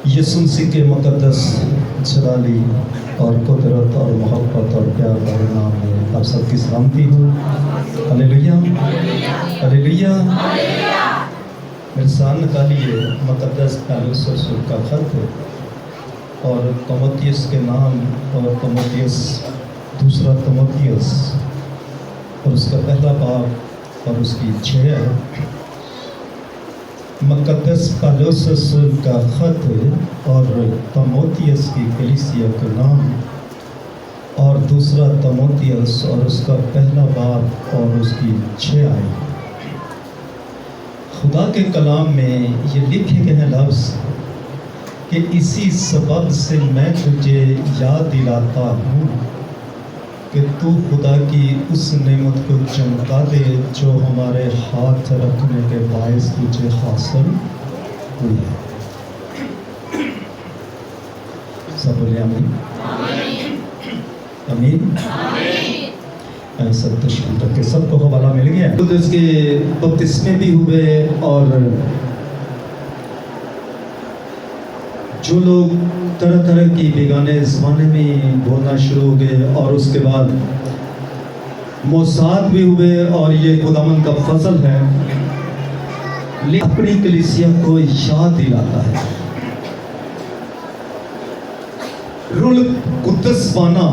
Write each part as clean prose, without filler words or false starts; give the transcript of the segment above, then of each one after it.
یسوع مسیح کے مقدس جلالی اور قدرت اور محبت اور پیار اور نام میں آپ سب کی سلامتی ہو۔ ہلیلویا ہلیلویا۔ میرے سامنے نکالیے مقدس پالوس رسول کا خط ہے اور تimotheus کے نام اور تimotheus دوسرا تimotheus اور اس کا پہلا باب اور اس کی 6 ہے۔ مقدس پالوس رسول کا خط اور تimotheus کی کلیسیا کا نام اور دوسرا تimotheus اور اس کا پہلا باب اور اس کی 6 آیت۔ خدا کے کلام میں یہ لکھے گئے ہیں لفظ کہ اسی سبب سے میں تجھے یاد دلاتا ہوں کہ تو خدا کی اس نعمت کو چمکا دے جو ہمارے ہاتھ رکھنے کے باعث تجھے حاصل ہوئی ہے۔ سب بولے آمین آمین۔ سب تشکیل رکھ کے سب کو حوالہ مل گیا خود اس کے بپتسمے بھی ہوئے اور جو لوگ طرح طرح کی بیگانے زمانے میں بولنا شروع ہو گئے اور اس کے بعد موساد بھی ہوئے اور یہ خداوند کا فضل ہے اپنی کلیسیا کو یاد دلاتا ہے۔ روح القدس پانا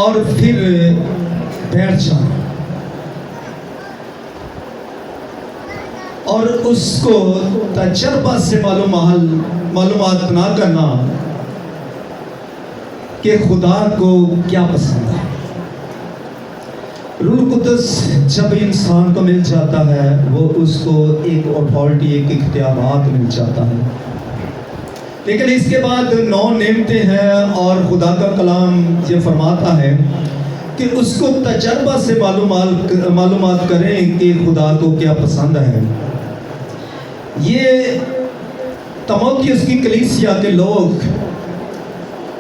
اور پھر بیٹھ جانا اور اس کو تجربہ سے معلومات نہ کرنا کہ خدا کو کیا پسند ہے۔ روح القدس جب انسان کو مل جاتا ہے وہ اس کو ایک اتھارٹی ایک اختیارات مل جاتا ہے، لیکن اس کے بعد 9 نعمتیں ہیں اور خدا کا کلام یہ فرماتا ہے کہ اس کو تجربہ سے معلومات کریں کہ خدا کو کیا پسند ہے۔ یہ تimotheus کی کلیسیا کے لوگ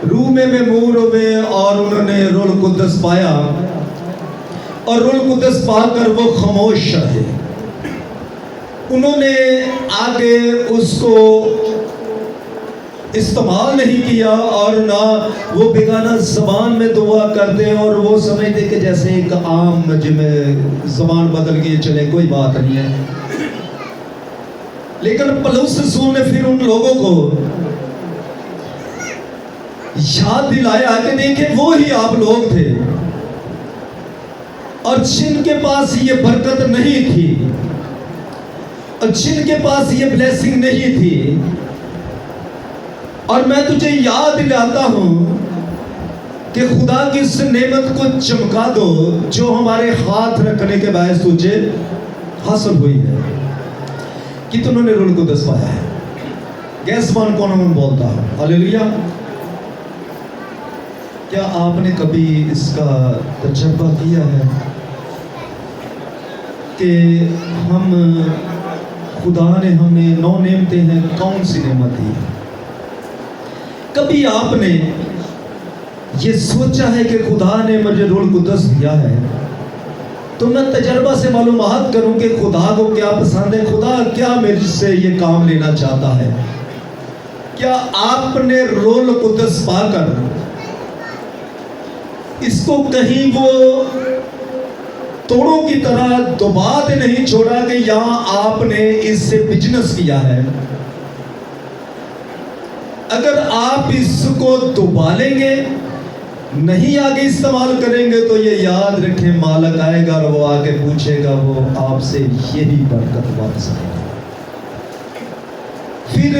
روح میں معمور ہوئے اور انہوں نے روح القدس پایا اور روح القدس پا کر وہ خاموش رہے۔ انہوں نے آگے اس کو استعمال نہیں کیا اور نہ وہ بیگانہ زبان میں دعا کرتے اور وہ سمجھتے کہ جیسے ایک عام میں زبان بدل کے چلے کوئی بات نہیں ہے۔ لیکن پالوس رسول نے پھر ان لوگوں کو یاد دلایا کہ دیکھیں وہی آپ لوگ تھے اور جن کے پاس یہ برکت نہیں تھی اور جن کے پاس یہ بلیسنگ نہیں تھی، اور میں تجھے یاد دلاتا ہوں کہ خدا کی اس نعمت کو چمکا دو جو ہمارے ہاتھ رکھنے کے باعث تجھے حاصل ہوئی ہے۔ کتنوں نے روح القدس پایا ہے؟ گیس زبان کون ہم بولتا ہے؟ ہلیلویا۔ کیا آپ نے کبھی اس کا تجربہ کیا ہے کہ ہم خدا نے ہمیں 9 نعمتیں ہیں، کون سی نعمت دی؟ کبھی آپ نے یہ سوچا ہے کہ خدا نے مجھے روح القدس دیا ہے تو میں تجربہ سے معلومات کروں کہ خدا کو کیا پسند ہے، خدا کیا میرے سے یہ کام لینا چاہتا ہے؟ کیا آپ نے روح القدس پا کر اس کو کہیں وہ توڑوں کی طرح دبا دے نہیں چھوڑا کہ یہاں آپ نے اس سے بزنس کیا ہے؟ اگر آپ اس کو دبا لیں گے، نہیں آگے استعمال کریں گے تو یہ یاد رکھیں مالک آئے گا اور وہ آگے پوچھے گا، وہ آپ سے یہی برکت واپس آئے گا۔ پھر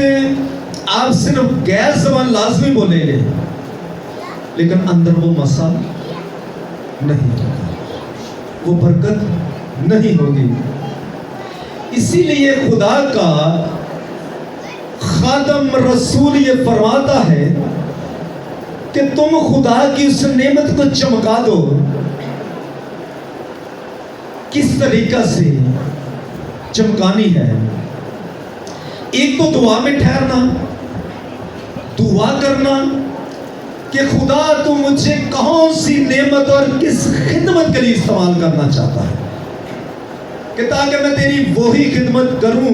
آپ صرف غیر زبان لازمی بولیں گے لیکن اندر وہ مسا نہیں ہوگا، وہ برکت نہیں ہوگی۔ اسی لیے خدا کا خادم رسول یہ فرماتا ہے کہ تم خدا کی اس نعمت کو چمکا دو۔ کس طریقہ سے چمکانی ہے؟ ایک تو دعا میں ٹھہرنا، دعا کرنا کہ خدا تو مجھے کون سی نعمت اور کس خدمت کے لیے استعمال کرنا چاہتا ہے کہ تاکہ میں تیری وہی خدمت کروں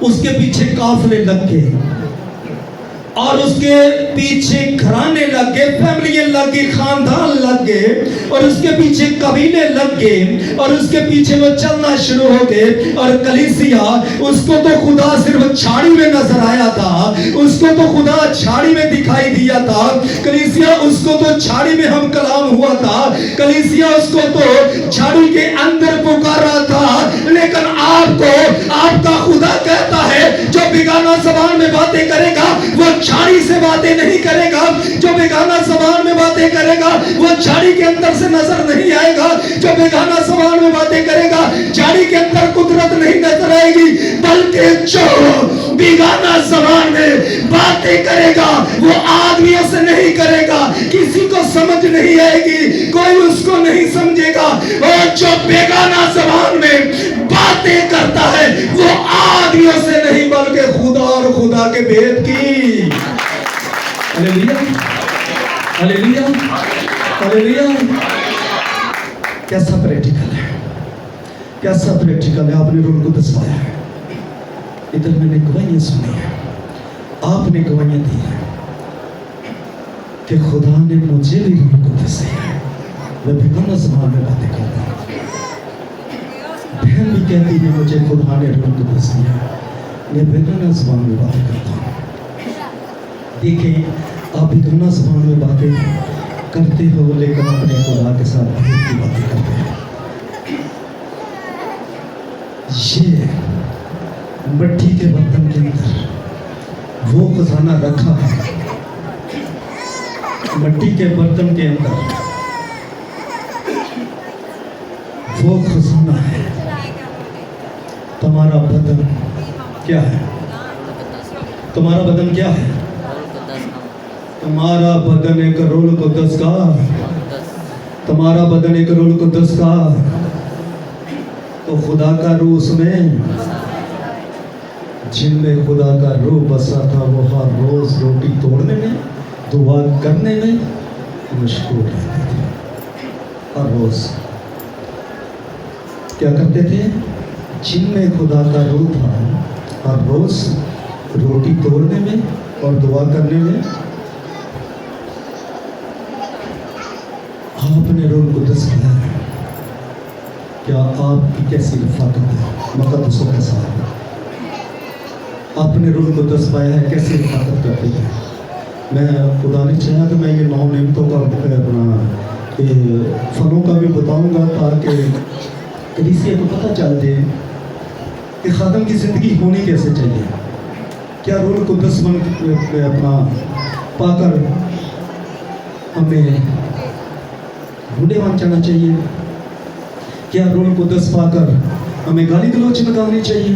اس کے پیچھے قافلے لگ گئے اور اس کے پیچھے گھرانے لگ گئے، فیملیاں لگ گئی، خاندان لگ گئے، اور اس کے پیچھے قبیلے لگ گئے، اور اس کے پیچھے وہ چلنا شروع ہو گئے۔ اور کلیسیا، اس کو تو خدا صرف چھاڑی میں نظر آیا تھا، اس کو تو خدا چھاڑی میں دکھائی دیا تھا، کلیسیا اس کو تو چھاڑی میں ہم کلام ہوا تھا، کلیسیا اس کو تو چھاڑی کے اندر پکارا تھا، لیکن آپ کو آپ کا خدا کہتا ہے جو بیگانہ زبان میں باتیں کرے گا وہ چھاڑی سے باتیں نہیں کرے گا، جو بیگانہ زبان میں باتیں کرے گا وہ چھاڑی کے اندر سے نظر نہیں آئے گا، جو بیگانہ زبان میں باتیں کرے گا چھاڑی کے اندر قدرت نہیں نظر آئے گی، بلکہ جو بیگانہ زبان میں باتیں کرے گا وہ آدمیوں سے نہیں کرے گا، کسی کو سمجھ نہیں آئے گی، کوئی اس کو نہیں سمجھے گا، اور جو بیگانہ زبان میں باتیں کرتا ہے وہ آدمیوں سے نہیں بلکہ خدا اور خدا کے بھید کی۔ ہلیلویا، ہلیلویا، ہلیلویا۔ کیسا پریکٹیکل ہے، کیسا پریکٹیکل ہے، آپ نے روح القدس پایا ہے۔ ادھر میں نے گواہیاں سنی ہیں، آپ نے گواہیاں دی ہیں کہ خدا نے مجھے بھی روح القدس دیا ہے، میں بیگانہ زبان میں باتیں کرتا ہوں۔ بہن بھی کہتی ہے مجھے خدا نے روح القدس دیا ہے، میں بیگانہ زبان میں باتیں کرتا ہوں۔ دیکھیں، آپ بیگانہ زبان میں باتیں کرتے ہو لیکن اپنے خدا کے ساتھ بھید کی باتیں کرتے ہیں۔ یہ مٹی کے برتن کے اندر وہ خزانہ رکھا ہے، مٹی کے برتن کے اندر وہ خزانہ ہے۔ تمہارا بدن کیا ہے؟ تمہارا بدن کیا ہے؟ تمہارا بدن ایک روح القدس کا، تمہارا بدن ایک روح القدس کا، تو خدا کا روح اس میں، جن میں خدا کا روح بسا تھا وہ ہر روز روٹی توڑنے میں، دعا کرنے میں مشغول رہتے تھے۔ ہر روز کیا کرتے تھے؟ جن میں خدا کا روح تھا ہر روز روٹی توڑنے میں اور دعا کرنے میں۔ آپ نے روح القدس پایا ہے، کیا آپ کی کیسی رفاقت ہے مقدسوں کے ساتھ؟ آپ نے روح القدس پایا ہے، کیسی رفاقت کرتے ہیں؟ میں خدا نے چاہا کہ میں یہ 9 نعمتوں کا اپنا فنوں کا بھی بتاؤں گا تاکہ کلیسیا کو پتہ چل جائے کہ خادم کی زندگی ہونی کیسے چاہیے۔ کیا روح القدس اپنا پا کر ہمیں بوڑھے بن جانا چاہیے؟ کیا روح القدس پا کر ہمیں گالی گلوچ لگانی چاہیے؟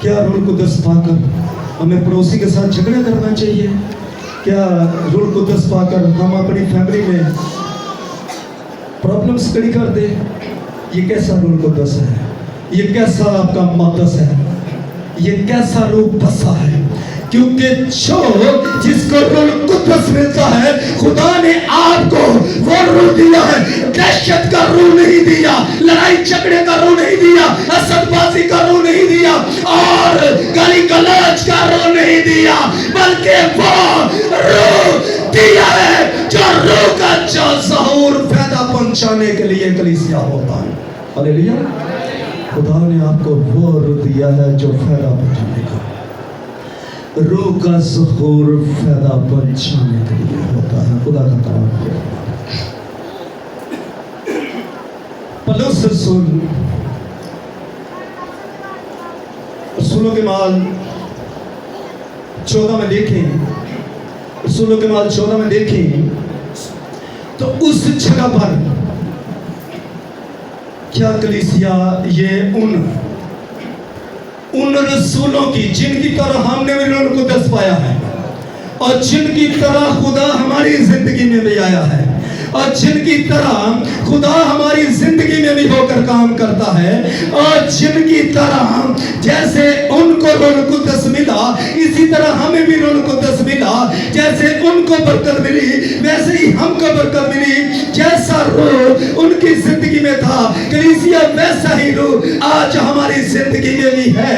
کیا روح القدس پا کر ہمیں پڑوسی کے ساتھ جھگڑا کرنا چاہیے؟ کیا روح القدس پا کر ہم اپنی فیملی میں پرابلمس کھڑی کر دیں؟ یہ کیسا روح القدس ہے؟ یہ کیسا آپ کا مقدس ہے؟ یہ کیسا روح بسا ہے؟ کیونکہ جس کو روح القدس ملتا ہے، خدا نے آپ کو وہ روح دیا ہے، دہشت کا روح نہیں دیا، لڑائی جھگڑے کا روح نہیں دیا، حسد بازی کا روح نہیں دیا، اور گالی گلوچ کا روح نہیں دیا، بلکہ وہ روح دیا ہے جو روح کا جو ظہور فائدہ پہنچانے کے لیے کلیسیا ہوتا ہے۔ ہلیلویا۔ خدا نے آپ کو وہ روح دیا ہے جو فائدہ پہنچانے کا، روح کا ظہور فائدہ پہنچانے کے لیے ہوتا ہے۔ خدا کا کلام پولس رسولوں کے مال 14 میں دیکھیں، رسولوں کے مال 14 میں دیکھیں تو اس جگہ پر کیا کلیسیا یہ ان رسولوں کی جن کی طرح ہم نے بھی روح القدس پایا ہے، اور جن کی طرح خدا ہماری زندگی میں بھی آیا ہے، اور جن کی طرح خدا ہماری زندگی میں بھی ہو کر کام کرتا ہے، اور جن کی طرح جیسے ان کو روح القدس ملا اسی طرح ہمیں بھی روح القدس ملا، جیسے ان کو برکت ملی ویسے ہی ہم کو برکت ملی، جیسا روح ان کی زندگی میں تھا کلیسیا ویسا ہی روح آج ہماری زندگی میں بھی ہے۔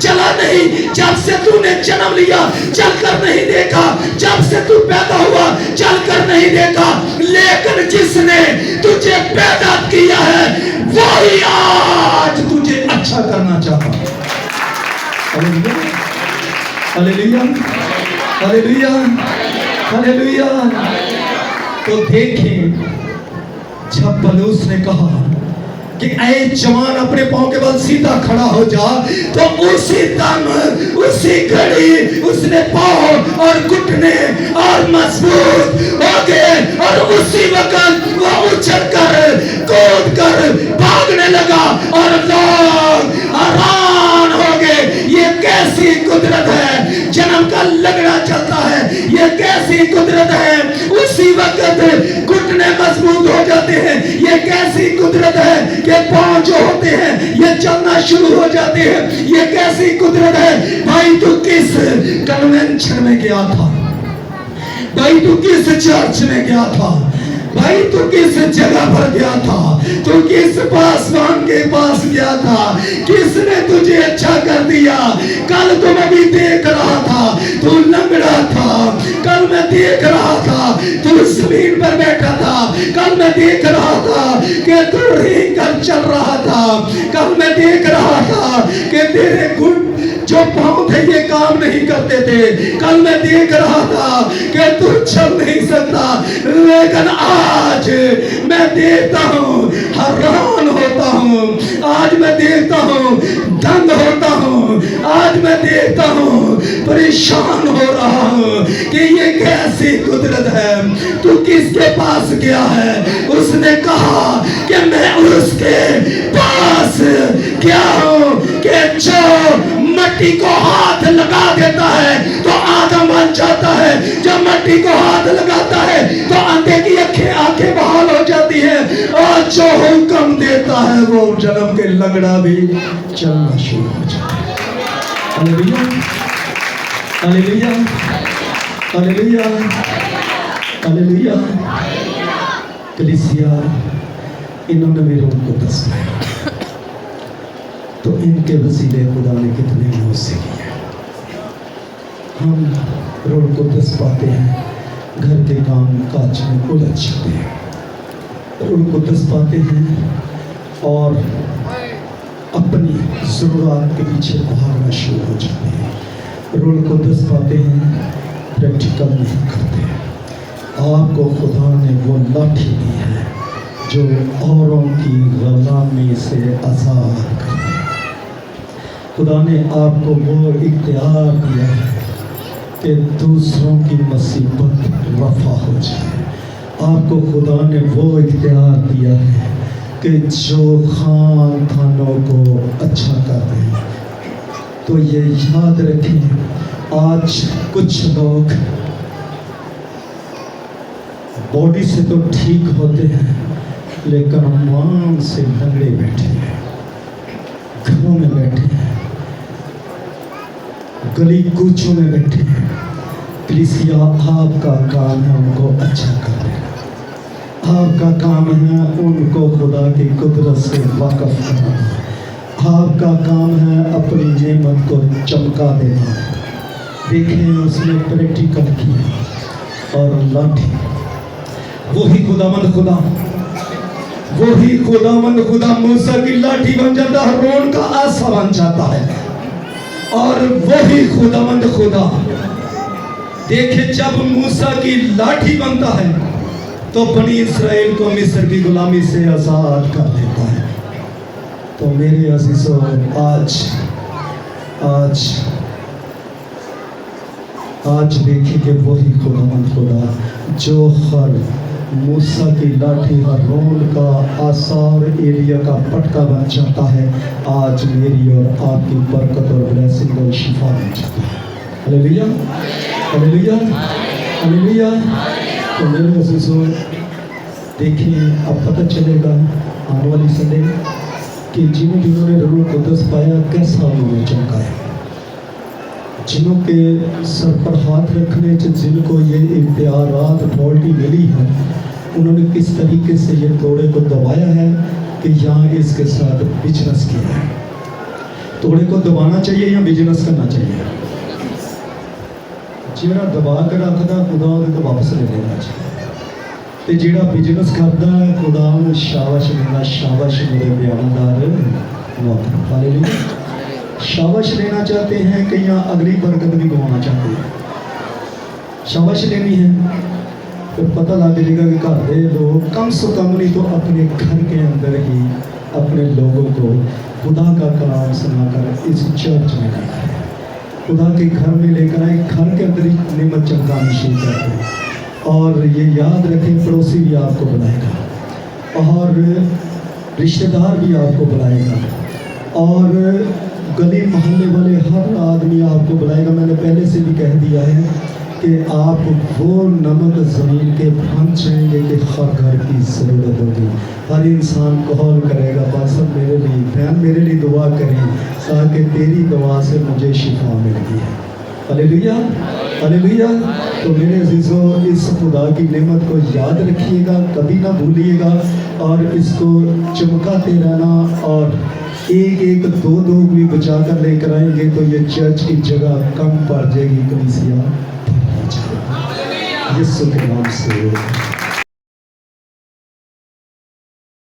چلا نہیں، جب سے تو نے جنم لیا چل کر نہیں دیکھا، جب سے تو پیدا ہوا چل کر نہیں دیکھا، لیکن جس نے تجھے پیدا کیا ہے وہی آج تجھے اچھا کرنا چاہتا ہے۔ ہلیلویا، ہلیلویا، ہلیلویا۔ تو دیکھیں جب پولس نے کہا کہ اے جوان اپنے پاؤں کے بل سیدھا کھڑا ہو جا، تو اسی دم اسی گھڑی اس نے پاؤں اور گھٹنے اور مضبوط ہو گئے، اور اسی وقت وہ اچھل کر کود کر بھاگنے لگا اور لوگ حیران ہو گئے۔ یہ کیسی قدرت ہے؟ جنم کا لگڑا چلتا ہے، یہ کیسی قدرت ہے؟ اسی وقت گھٹنے مضبوط ہو جاتے ہیں، یہ کیسی قدرت ہے کہ پاؤں جو ہوتے ہیں یہ چلنا شروع ہو جاتے ہیں، یہ کیسی قدرت ہے؟ بھائی تو کس کنونشن میں گیا تھا؟ بھائی تو کس چرچ میں گیا تھا؟ بھائی تو کس جگہ پر گیا تھا؟ تو کس پاسبان کے پاس گیا تھا؟ کس نے تجھے اچھا کر دیا؟ کل تو میں بھی دیکھ رہا تھا تو لنگڑا تھا، کل میں دیکھ رہا تھا تو زمین پر بیٹھا تھا، کل میں دیکھ رہا تھا کہ تو رینگ کر چل رہا تھا، کل میں دیکھ رہا تھا کہ تیرے گھٹ جو پاؤں تھے یہ کام نہیں کرتے تھے، کل میں دیکھ رہا تھا کہ تو چل نہیں سکتا، لیکن آج میں دیکھتا ہوں، حیران ہوتا ہوں، آج میں دیکھتا ہوں، دنگ ہوتا ہوں، آج میں دیکھتا ہوں، پریشان ہو رہا ہوں کہ یہ کیسی قدرت ہے۔ تو کس کے پاس گیا ہے؟ اس نے کہا کہ میں اس کے پاس گیا ہوں کہ جو مٹی کو ہاتھ لگا دیتا ہے تو آدم بن جاتا ہے، جب مٹی کو ہاتھ لگاتا ہے تو اندھے کی آنکھیں بحال ہو جاتی ہیں، اور جو حکم دیتا ہے وہ جنم کے لنگڑا بھی چلنا شروع ہو جاتا ہے۔ ہلیلویا، ہلیلویا، ہلیلویا، ہلیلویا۔ کلیسیا انہوں نے میرے ان کو دسایا، تو ان کے وسیلے خدا نے کتنے معجزے کیے۔ ہم روح القدس پاتے ہیں، گھر کے کام کاج میں الجھ جاتے ہیں، روح القدس پاتے ہیں اور اپنی ضروریات کے پیچھے بھاگنا شروع ہو جاتے ہیں، روح القدس پاتے ہیں، پریکٹیکل نہیں کرتے۔ آپ کو خدا نے وہ لاٹھی دی ہے جو اوروں کی غلامی سے آزاد کرتی ہے، خدا نے آپ کو وہ اختیار دیا ہے کہ دوسروں کی مصیبت رفع ہو جائے، آپ کو خدا نے وہ اختیار دیا ہے کہ جو خاندانوں کو اچھا کر دیں۔ تو یہ یاد رکھیں، آج کچھ لوگ باڈی سے تو ٹھیک ہوتے ہیں لیکن مان سے لنگڑے بیٹھے ہیں، گھروں میں بیٹھے ہیں، گلی کوچوں میں بیٹھے ہیں۔ کلیسیا آپ کا کام ہے ان کو اچھا کر دینا، آپ کا کام ہے ان کو خدا کی قدرت سے واقف کرانا، آپ کا کام ہے اپنی نعمت کو چمکا دینا۔ دیکھیں اس نے پریکٹیکل کیا، اور لاٹھی وہی خداوند خدا، وہی خداوند خدا موسیٰ کی لاٹھی بن جاتا ہے، ہارون کا عصا بن جاتا ہے، اور وہی خداوند خدا دیکھیں جب موسیٰ کی لاٹھی بنتا ہے تو بنی اسرائیل کو مصر کی غلامی سے آزاد کر دیتا ہے۔ تو میرے عزیزوں، آج دیکھیں کہ وہی خداوند خدا جو موسیٰ کی لاٹھی ہارون کا عصا اور ایلیا کا پٹکا بن جاتا ہے، آج میری اور آپ کی برکت اور بلیسنگ اور شفا بن جاتا ہے۔ ہلیلویا، ہلیلویا، ہلیلویا۔ تو میرے عزیزوں دیکھیں، اب پتہ چلے گا آنے والی سنڈے کہ جنہوں نے روح القدس پایا کیسا انہوں نے چمکایا، جنہوں کے سر پر ہاتھ رکھنے سے جن کو یہ اختیارات اتھارٹی ملی ہے، انہوں نے کس طریقے سے یہ توڑے کو دبایا ہے کہ یہاں اس کے ساتھ بزنس کیا ہے۔ توڑے کو دبانا چاہیے یا بزنس کرنا چاہیے؟ جیڑا دبا کے رکھدا خدا وہ تو واپس لے لینا چاہیے، تے جیڑا بزنس کردا ہے خدا نوں شاباش دینا، شاباش میرے بیاندار نوکر، ہالےلویا۔ شاباش لینا چاہتے ہیں کہ یا اگلی برکت بھی گوانا چاہتے ہیں؟ شاباش لینی ہے، پھر پتہ لگ جائے گا کہ گھر دے لوگ کم سے کم نہیں تو اپنے گھر کے اندر ہی اپنے لوگوں کو خدا کا کلام سنا کر اس چرچ میں لے کر خدا کے گھر میں لے کر آئے، گھر کے اندر ہی نعمت چمکانی شروع کرتے ہیں۔ اور یہ یاد رکھیں پڑوسی بھی آپ کو بلائے گا اور رشتہ دار بھی آپ کو بلائے گا اور گلی محلے والے ہر آدمی آپ کو بلائے گا۔ میں نے پہلے سے بھی کہہ دیا ہے کہ آپ وہ نمک زمین کے بھنس جائیں گے کہ ہر گھر کی ضرورت ہوگی۔ ہر انسان کال کرے گا بس میرے لیے بہن میرے لیے دعا کریں تاکہ تیری دعا سے مجھے شفا مل گئی ہے۔ ہالےلویا، ہالےلویا۔ تو میرے عزیزو اس خدا کی نعمت کو یاد رکھیے گا، کبھی نہ بھولیے گا اور اس کو چمکاتے رہنا، اور ایک ایک دو دو بھی بچا کر لے کر آئیں گے تو یہ چرچ کی جگہ کم پڑ جائے گی، کلیسیا یسوع کے نام سے۔